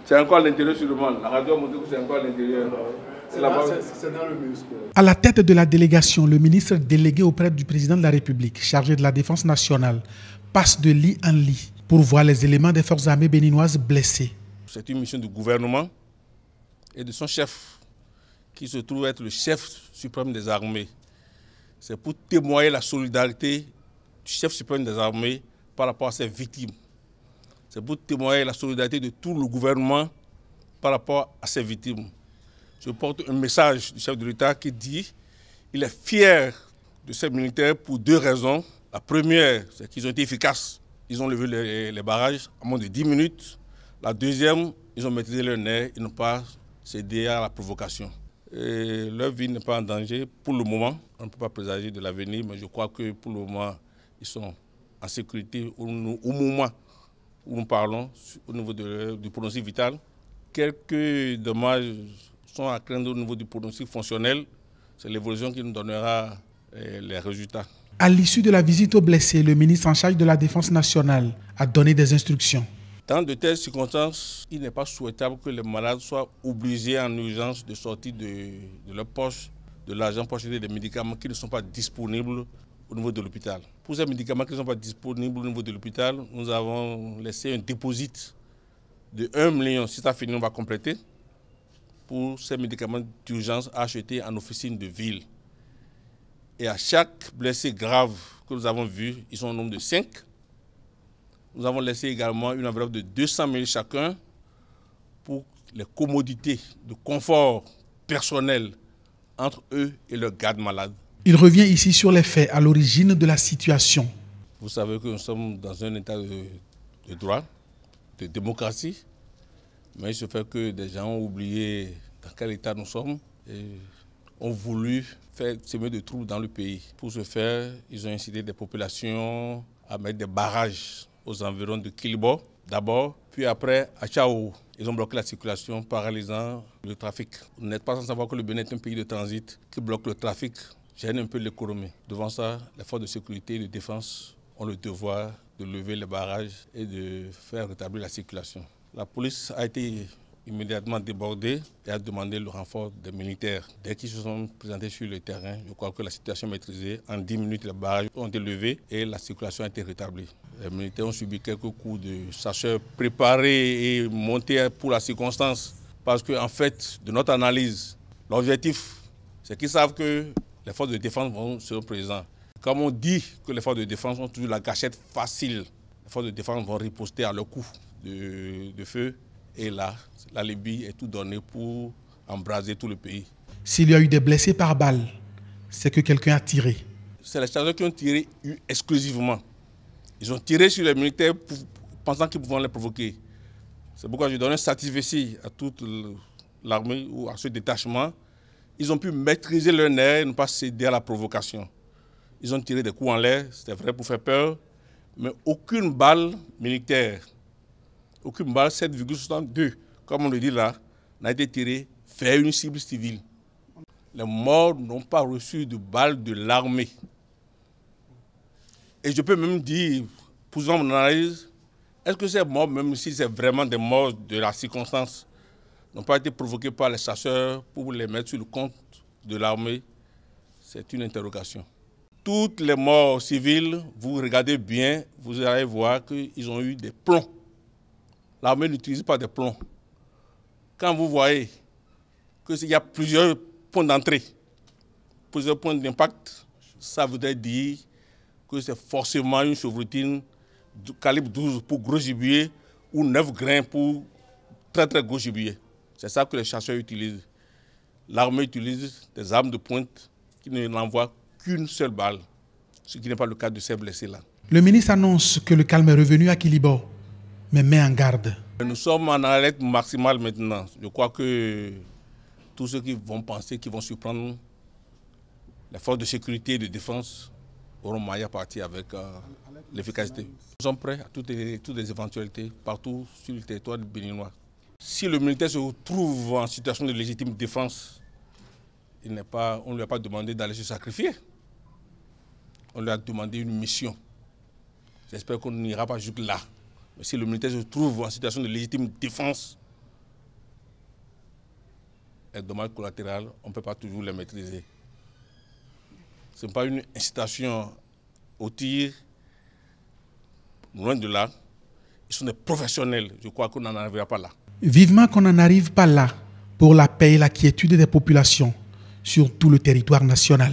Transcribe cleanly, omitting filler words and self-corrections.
C'est encore à l'intérieur sur le monde. La radio a montré que c'est encore à l'intérieur. C'est dans le muscle. À la tête de la délégation, le ministre délégué auprès du président de la République, chargé de la défense nationale, passe de lit en lit pour voir les éléments des forces armées béninoises blessés. C'est une mission du gouvernement et de son chef, qui se trouve être le chef suprême des armées. C'est pour témoigner la solidarité du chef suprême des armées par rapport à ses victimes. C'est pour témoigner la solidarité de tout le gouvernement par rapport à ses victimes. Je porte un message du chef de l'État qui dit qu'il est fier de ces militaires pour deux raisons. La première, c'est qu'ils ont été efficaces. Ils ont levé les barrages en moins de 10 minutes. La deuxième, ils ont maîtrisé leur nerf, ils n'ont pas cédé à la provocation. Et leur vie n'est pas en danger pour le moment. On ne peut pas présager de l'avenir, mais je crois que pour le moment, ils sont en sécurité au moment où nous parlons, au niveau du pronostic vital. Quelques dommages sont à craindre au niveau du pronostic fonctionnel. C'est l'évolution qui nous donnera les résultats. À l'issue de la visite aux blessés, le ministre en charge de la Défense nationale a donné des instructions. Dans de telles circonstances, il n'est pas souhaitable que les malades soient obligés en urgence de sortir de leur poche, de l'argent pour acheter des médicaments qui ne sont pas disponibles au niveau de l'hôpital. Pour ces médicaments qui ne sont pas disponibles au niveau de l'hôpital, nous avons laissé un dépôt de 1 million, si ça finit, on va compléter, pour ces médicaments d'urgence achetés en officine de ville. Et à chaque blessé grave que nous avons vu, ils sont au nombre de 5. Nous avons laissé également une enveloppe de 200 000 chacun pour les commodités de confort personnel entre eux et leurs gardes malades. Il revient ici sur les faits à l'origine de la situation. Vous savez que nous sommes dans un état de droit, de démocratie, mais il se fait que des gens ont oublié dans quel état nous sommes et ont voulu faire semer de troubles dans le pays. Pour ce faire, ils ont incité des populations à mettre des barrages aux environs de Kilibo d'abord, puis après à Tchao. Ils ont bloqué la circulation, paralysant le trafic. Vous n'êtes pas sans savoir que le Bénin est un pays de transit qui bloque le trafic, gêne un peu l'économie. Devant ça, les forces de sécurité et de défense ont le devoir de lever les barrages et de faire rétablir la circulation. La police a été immédiatement débordée et a demandé le renfort des militaires. Dès qu'ils se sont présentés sur le terrain, je crois que la situation est maîtrisée. En 10 minutes, les barrages ont été levés et la circulation a été rétablie. Les militaires ont subi quelques coups de chasseurs préparés et montés pour la circonstance. Parce qu'en fait, de notre analyse, l'objectif, c'est qu'ils savent que les forces de défense seront présentes. Comme on dit que les forces de défense ont toujours la gâchette facile, les forces de défense vont riposter à leur coup de feu. Et là, la Libye est tout donnée pour embraser tout le pays. S'il y a eu des blessés par balle, c'est que quelqu'un a tiré. C'est les chasseurs qui ont tiré exclusivement. Ils ont tiré sur les militaires pensant qu'ils pouvaient les provoquer. C'est pourquoi je donne un satisfecit à toute l'armée ou à ce détachement. Ils ont pu maîtriser leur nerf et ne pas céder à la provocation. Ils ont tiré des coups en l'air, c'était vrai pour faire peur, mais aucune balle militaire, aucune balle 7,62, comme on le dit là, n'a été tirée vers une cible civile. Les morts n'ont pas reçu de balles de l'armée. Et je peux même dire, posant mon analyse, est-ce que ces morts, même si c'est vraiment des morts de la circonstance, n'ont pas été provoqués par les chasseurs pour les mettre sur le compte de l'armée? C'est une interrogation. Toutes les morts civiles, vous regardez bien, vous allez voir qu'ils ont eu des plombs. L'armée n'utilise pas des plombs. Quand vous voyez qu'il y a plusieurs points d'entrée, plusieurs points d'impact, ça voudrait dire que c'est forcément une chevrotine de calibre 12 pour gros gibier ou 9 grains pour très très gros gibier. C'est ça que les chasseurs utilisent. L'armée utilise des armes de pointe qui ne n'envoient qu'une seule balle, ce qui n'est pas le cas de ces blessés-là. Le ministre annonce que le calme est revenu à Kilibo, mais met en garde. Nous sommes en alerte maximale maintenant. Je crois que tous ceux qui vont penser qu'ils vont surprendre les forces de sécurité et de défense auront maille à partir avec l'efficacité. Nous sommes prêts à toutes les éventualités partout sur le territoire béninois. Si le militaire se retrouve en situation de légitime défense, on ne lui a pas demandé d'aller se sacrifier. On lui a demandé une mission. J'espère qu'on n'ira pas jusque là. Mais si le militaire se trouve en situation de légitime défense, les dommages collatéraux, on ne peut pas toujours les maîtriser. Ce n'est pas une incitation au tir, loin de là. Ils sont des professionnels, je crois qu'on n'en arrivera pas là. Vivement qu'on n'en arrive pas là pour la paix et la quiétude des populations sur tout le territoire national.